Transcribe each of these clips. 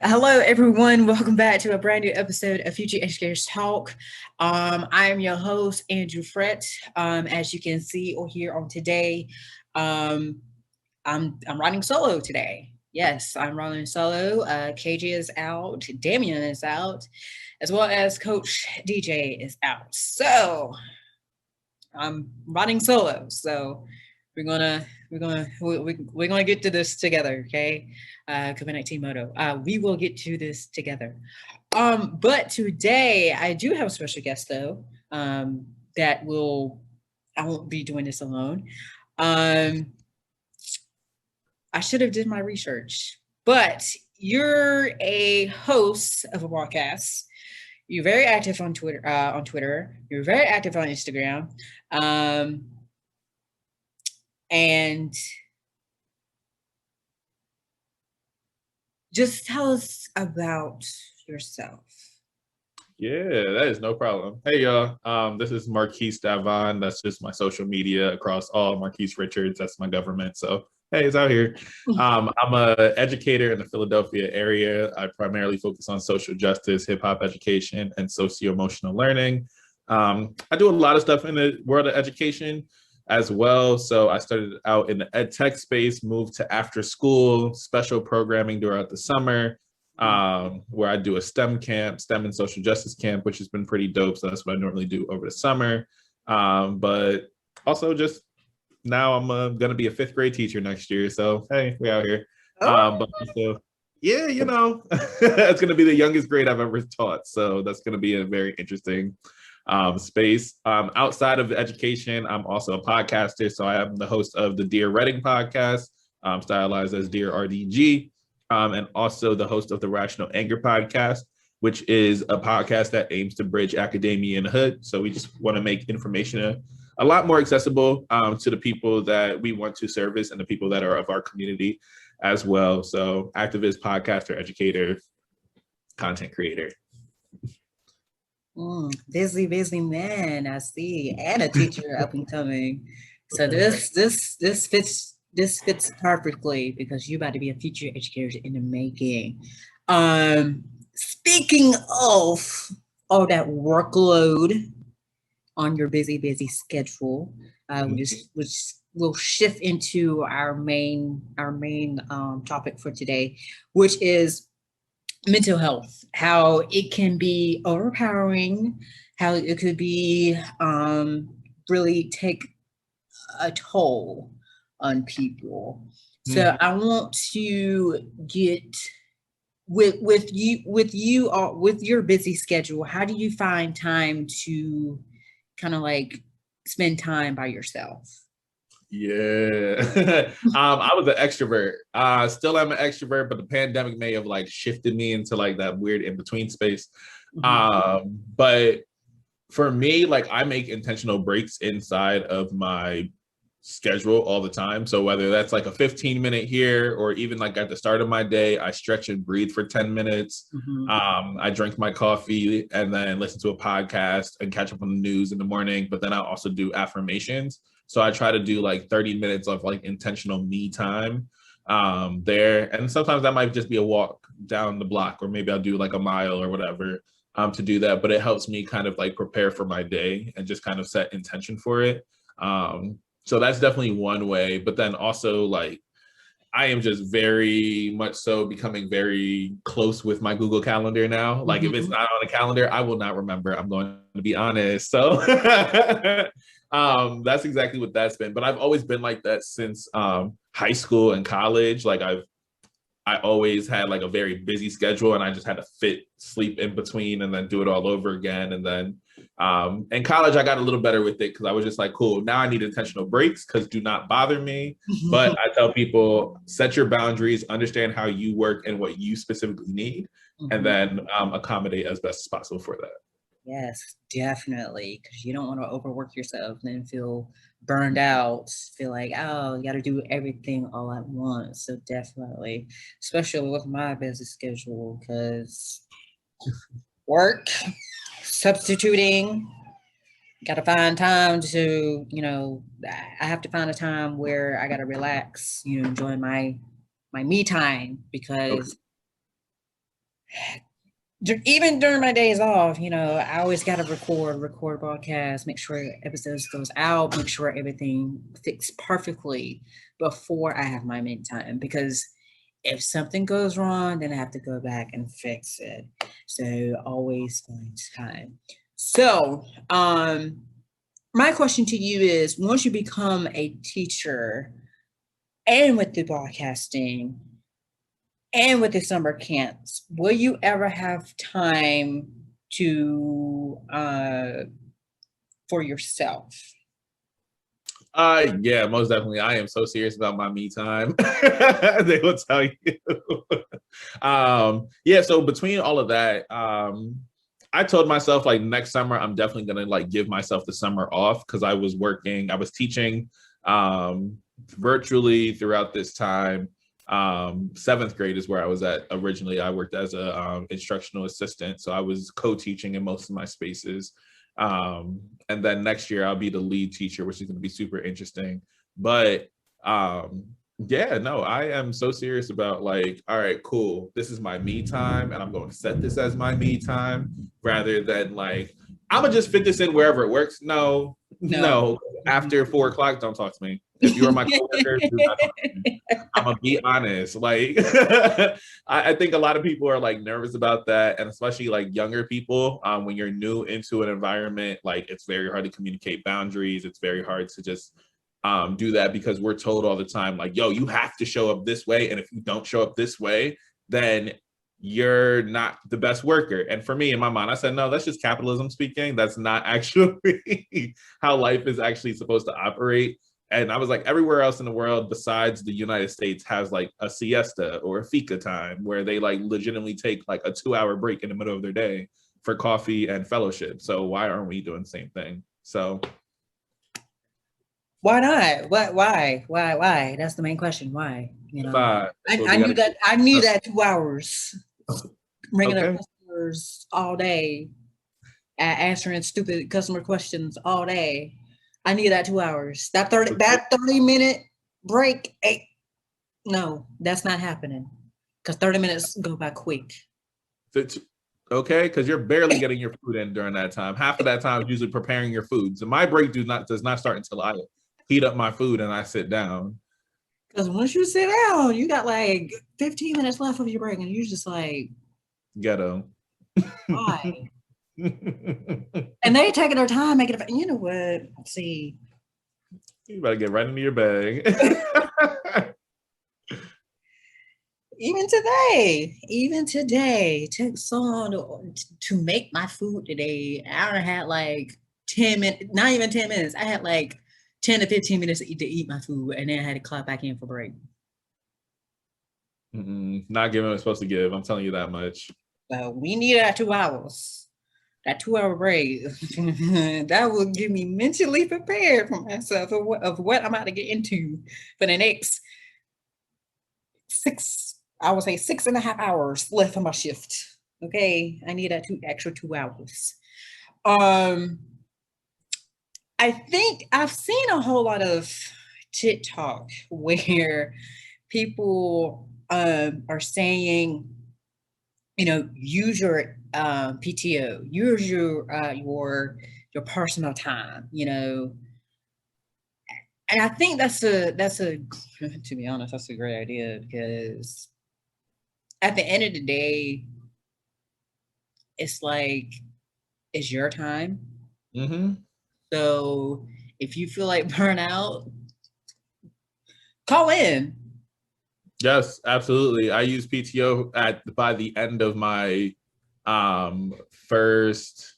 Hello, everyone. Welcome back to a brand new episode of Future Educators Talk. I am your host, Andrew Frett. As you can see or hear on today, um, I'm running solo today. Yes, I'm running solo. KJ is out, Damian is out, as well as Coach DJ is out. So I'm running solo. So we're gonna get to this together, okay? COVID-19 motto. We will get to this together. But today I do have a special guest though. That will I won't be doing this alone. Um, I should have did my research, but you're a host of a podcast. You're very active on Twitter. You're very active on Instagram. Um, and just tell us about yourself. Yeah, that is no problem. Hey, y'all. This is Marquise Davon. That's just my social media across all. Marquise Richards. That's my government. So, hey, it's out here. I'm an educator in the Philadelphia area. I primarily focus on social justice, hip hop education, and socio-emotional learning. I do a lot of stuff in the world of education as well. So I started out in the ed tech space, moved to after school, special programming throughout the summer, where I do a STEM camp, STEM and social justice camp, which has been pretty dope. So that's what I normally do over the summer. But also just now I'm going to be a fifth grade teacher next year. So, hey, we out here. But also, yeah, it's going to be the youngest grade I've ever taught. So that's going to be a very interesting space. Outside of education, I'm also a podcaster. So I am the host of the Dear Reading podcast, stylized as Dear RDG, and also the host of the Rational Anger podcast, which is a podcast that aims to bridge academia and hood. So we just want to make information a lot more accessible to the people that we want to service and the people that are of our community as well. So activist, podcaster, educator, content creator. Busy man. I see, and a teacher up and coming. So this fits perfectly because you about to be a future educator in the making. Speaking of all that workload on your busy schedule, which will shift into our main topic for today, which is mental health, how it can be overpowering, how it could be really take a toll on people. So I want to get with your busy schedule. How do you find time to kind of like spend time by yourself? Yeah. I was an extrovert. Still am an extrovert, but the pandemic may have like shifted me into like that weird in-between space. But for me, like I make intentional breaks inside of my schedule all the time. So whether that's like a 15-minute here or even like at the start of my day, I stretch and breathe for 10 minutes. I drink my coffee and then listen to a podcast and catch up on the news in the morning. But then I also do affirmations. So I try to do like 30 minutes of like intentional me time there. And sometimes that might just be a walk down the block, or maybe I'll do like a mile or whatever to do that. But it helps me kind of like prepare for my day and just kind of set intention for it. So that's definitely one way. But then also like I am just very much so becoming very close with my Google Calendar now. Like if it's not on a calendar, I will not remember. I'm going to be honest. So that's exactly what that's been. But I've always been like that since high school and college. Like I always had like a very busy schedule and I just had to fit sleep in between and then do it all over again. And then in college, I got a little better with it because I was just like, cool, now I need intentional breaks because do not bother me. But I tell people, set your boundaries, understand how you work and what you specifically need, and then accommodate as best as possible for that. Yes, definitely. Because you don't want to overwork yourself and then feel burned out, feel like, oh, you got to do everything all at once. So, definitely, especially with my busy schedule, because work, substituting, got to find time to, I have to find a time where I got to relax, enjoy my me time Okay. because Even during my days off, I always got to record broadcasts, make sure episodes goes out, make sure everything fits perfectly before I have my main time. Because if something goes wrong, then I have to go back and fix it. So always find time. So, my question to you is: once you become a teacher, and with the broadcasting, and with the summer camps, will you ever have time to for yourself? Yeah, most definitely. I am so serious about my me time. They will tell you. Yeah, so between all of that, I told myself like next summer I'm definitely gonna like give myself the summer off because I was teaching virtually throughout this time. Seventh grade is where I was at originally. I worked as a instructional assistant, so I was co-teaching in most of my spaces. And then next year I'll be the lead teacher, which is going to be super interesting. But yeah, no, I am so serious about like, all right, cool. This is my me time, and I'm going to set this as my me time rather than like, I'm gonna just fit this in wherever it works. No, No. no. After 4 o'clock, don't talk to me. If you are my coworker, do not talk to me. I'm gonna be honest. Like, I think a lot of people are like nervous about that, and especially like younger people. When you're new into an environment, like it's very hard to communicate boundaries. It's very hard to just do that because we're told all the time, like, yo, you have to show up this way. And if you don't show up this way, then you're not the best worker. And for me, in my mind, I said, no, that's just capitalism speaking. That's not actually how life is actually supposed to operate. And I was like, everywhere else in the world besides the United States has like a siesta or a fika time where they like legitimately take like a 2 hour break in the middle of their day for coffee and fellowship. So why aren't we doing the same thing? So Why not? Why? That's the main question. Why? that's what I we knew gotta that. keep. I knew that 2 hours ringing up Okay. customers all day, answering stupid customer questions all day. I need that 2 hours. That 30 minute break. Hey, no, that's not happening. Because 30 minutes go by quick. Okay, because you're barely getting your food in during that time. Half of that time is usually preparing your food. So my break does not start until I heat up my food and I sit down. Because once you sit down, you got like 15 minutes left of your break, and you're just like, Ghetto. why? And they taking their time making it. You know what? See, You better get right into your bag. even today, it took so long to make my food today. I had like 10 minutes, not even 10 minutes. I had like 10 to 15 minutes to eat my food, and then I had to clock back in for break. Not giving what it's supposed to give. I'm telling you that much. So we need that 2 hours. That 2 hour break that will get me mentally prepared for myself of what I'm about to get into for the next I would say 6.5 hours left on my shift. Okay, I need that extra 2 hours. Um, I think I've seen a whole lot of TikTok where people are saying, use your PTO, use your personal time, and I think that's a to be honest, that's a great idea because at the end of the day, it's like it's your time. Mm-hmm. So if you feel like burnout, call in. Yes, absolutely. I use PTO by the end of my first.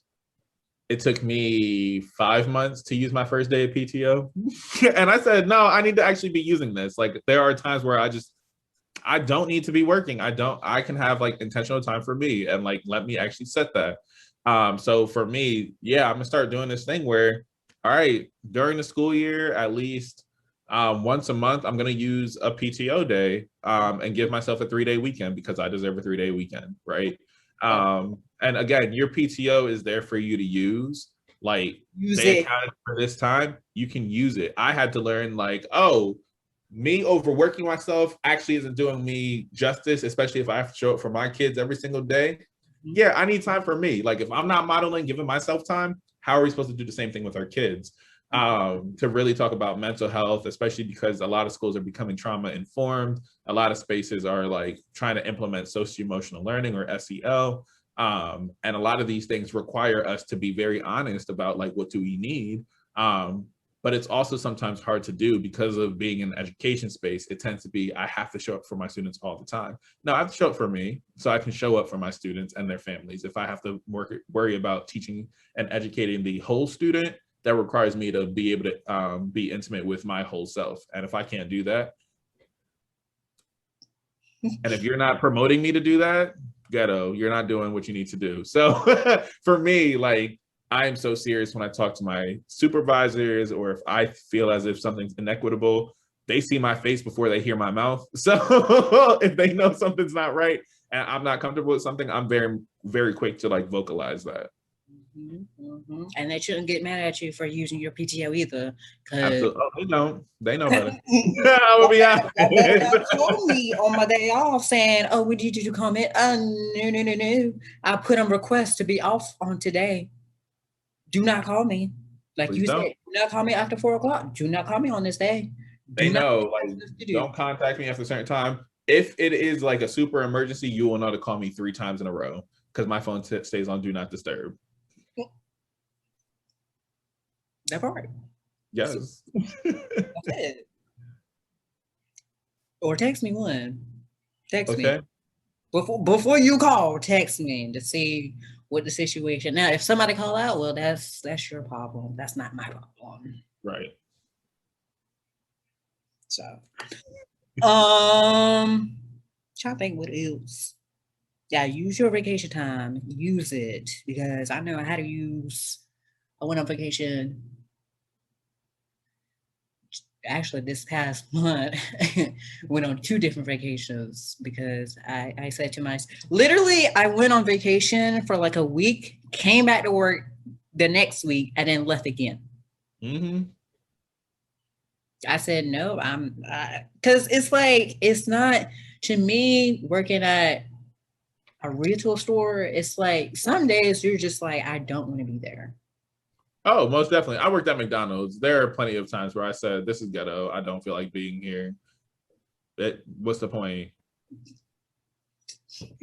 It took me 5 months to use my first day of PTO, and I said, no, I need to actually be using this. Like there are times where I don't need to be working. I can have like intentional time for me and like let me actually set that. So for me, yeah, I'm gonna start doing this thing where, all right, during the school year, at least once a month, I'm gonna use a PTO day and give myself a 3 day weekend because I deserve a 3 day weekend, right? And again, your PTO is there for you to use. Like Use they it. accounted for this time, you can use it. I had to learn like, oh, me overworking myself actually isn't doing me justice, especially if I have to show up for my kids every single day. yeah, I need time for me. Like if I'm not modeling, giving myself time, how are we supposed to do the same thing with our kids? To really talk about mental health, especially because a lot of schools are becoming trauma informed. A lot of spaces are like trying to implement socio emotional learning or SEL. And a lot of these things require us to be very honest about like, what do we need? But it's also sometimes hard to do because of being in the education space. It tends to be, I have to show up for my students all the time. No, I have to show up for me so I can show up for my students and their families. If I have to worry about teaching and educating the whole student, that requires me to be able to be intimate with my whole self. And if I can't do that, and if you're not promoting me to do that, ghetto, you're not doing what you need to do. So for me, like, I am so serious when I talk to my supervisors, or if I feel as if something's inequitable, they see my face before they hear my mouth. So if they know something's not right and I'm not comfortable with something, I'm very, very quick to like vocalize that. And they shouldn't get mad at you for using your PTO either. Absolutely. Oh, they don't. They know better. I will be honest. They told me on my day off saying, "Oh, we need you to come in." No. I put on request to be off on today. Do not call me. Like Please you don't. said, do not call me after 4 o'clock. Do not call me on this day. They Do not know, like, don't contact me after a certain time. If it is like a super emergency, you will know to call me 3 times in a row because my phone stays on do not disturb. That part. Yes. That's it. Or text me one. Text Okay. me. Before you call, text me to see what the situation. Now, if somebody call out, well, that's your problem. That's not my problem. Right. So, trying to think what else. Yeah, use your vacation time. Use it because I know how to use. I went on vacation. Actually, this past month, went on 2 different vacations because I said to myself, literally, I went on vacation for like a week, came back to work the next week, and then left again. I said, no, because it's like, it's not, to me, working at a retail store, it's like some days you're just like, I don't want to be there. Oh, most definitely. I worked at McDonald's. There are plenty of times where I said, this is ghetto. I don't feel like being here. What's the point?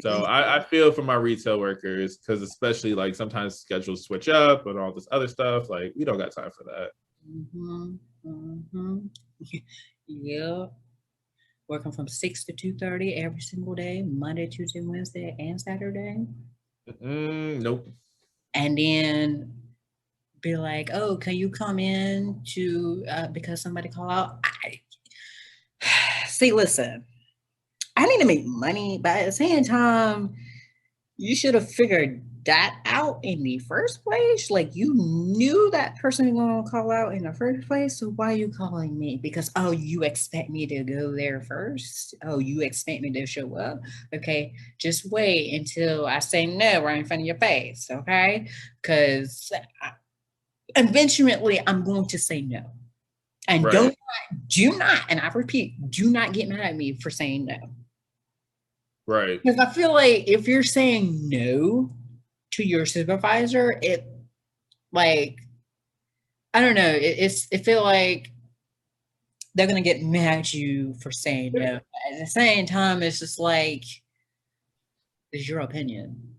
So I feel for my retail workers because especially like sometimes schedules switch up and all this other stuff. Like we don't got time for that. Yeah. Working from 6 to 2:30 every single day, Monday, Tuesday, Wednesday, and Saturday. Nope. And then be like, oh, can you come in to because somebody call out? See, listen, I need to make money, but at the same time, you should have figured that out in the first place. Like you knew that person was going to call out in the first place. So why are you calling me? Because, oh, you expect me to go there first. Oh, you expect me to show up. Okay. Just wait until I say no right in front of your face. Okay. Because eventually I'm going to say no. And right. do not, and I repeat, do not get mad at me for saying no. Right. Because I feel like if you're saying no to your supervisor, it like, I don't know, it feel like they're gonna get mad at you for saying no. At the same time, it's just like, it's your opinion.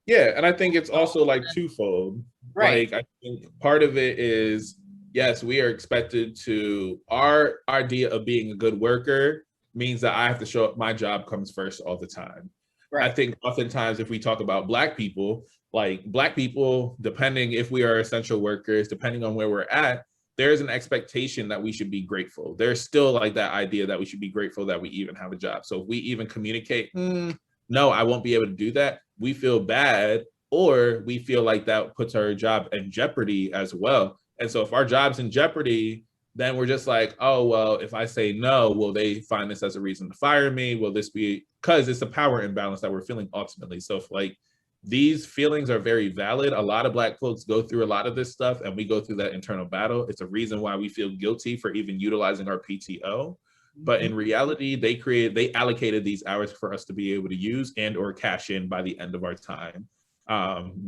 Yeah, and I think it's also like twofold. Right. Like I think part of it is yes, we are expected to, our idea of being a good worker means that I have to show up, my job comes first all the time. Right. I think oftentimes if we talk about Black people, like Black people, depending if we are essential workers, depending on where we're at, there's an expectation that we should be grateful. There's still like that idea that we should be grateful that we even have a job. So if we even communicate, no, I won't be able to do that, we feel bad, or we feel like that puts our job in jeopardy as well. And so if our job's in jeopardy, then we're just like, oh, well, if I say no, will they find this as a reason to fire me? Will this be, because it's a power imbalance that we're feeling ultimately. So if like these feelings are very valid, a lot of Black folks go through a lot of this stuff and we go through that internal battle. It's a reason why we feel guilty for even utilizing our PTO. But in reality, they allocated these hours for us to be able to use and or cash in by the end of our time,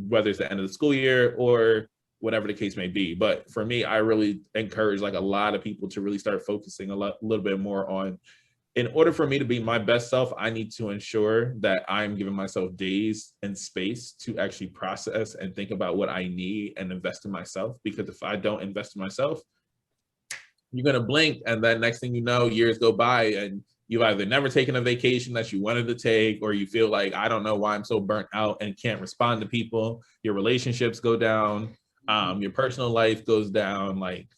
whether it's the end of the school year or whatever the case may be. But for me, I really encourage like a lot of people to really start focusing a little bit more on, in order for me to be my best self, I need to ensure that I'm giving myself days and space to actually process and think about what I need and invest in myself. Because if I don't invest in myself, you're going to blink. And then next thing you know, years go by and you've either never taken a vacation that you wanted to take, or you feel like, I don't know why I'm so burnt out and can't respond to people. Your relationships go down. Your personal life goes down. Like,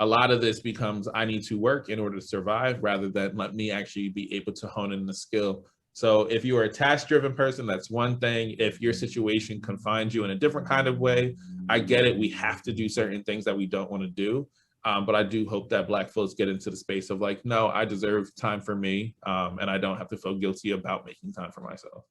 a lot of this becomes, I need to work in order to survive, rather than let me actually be able to hone in the skill. So if you are a task-driven person, that's one thing. If your situation confines you in a different kind of way, I get it. We have to do certain things that we don't want to do. But I do hope that Black folks get into the space of like, no, I deserve time for me, and I don't have to feel guilty about making time for myself.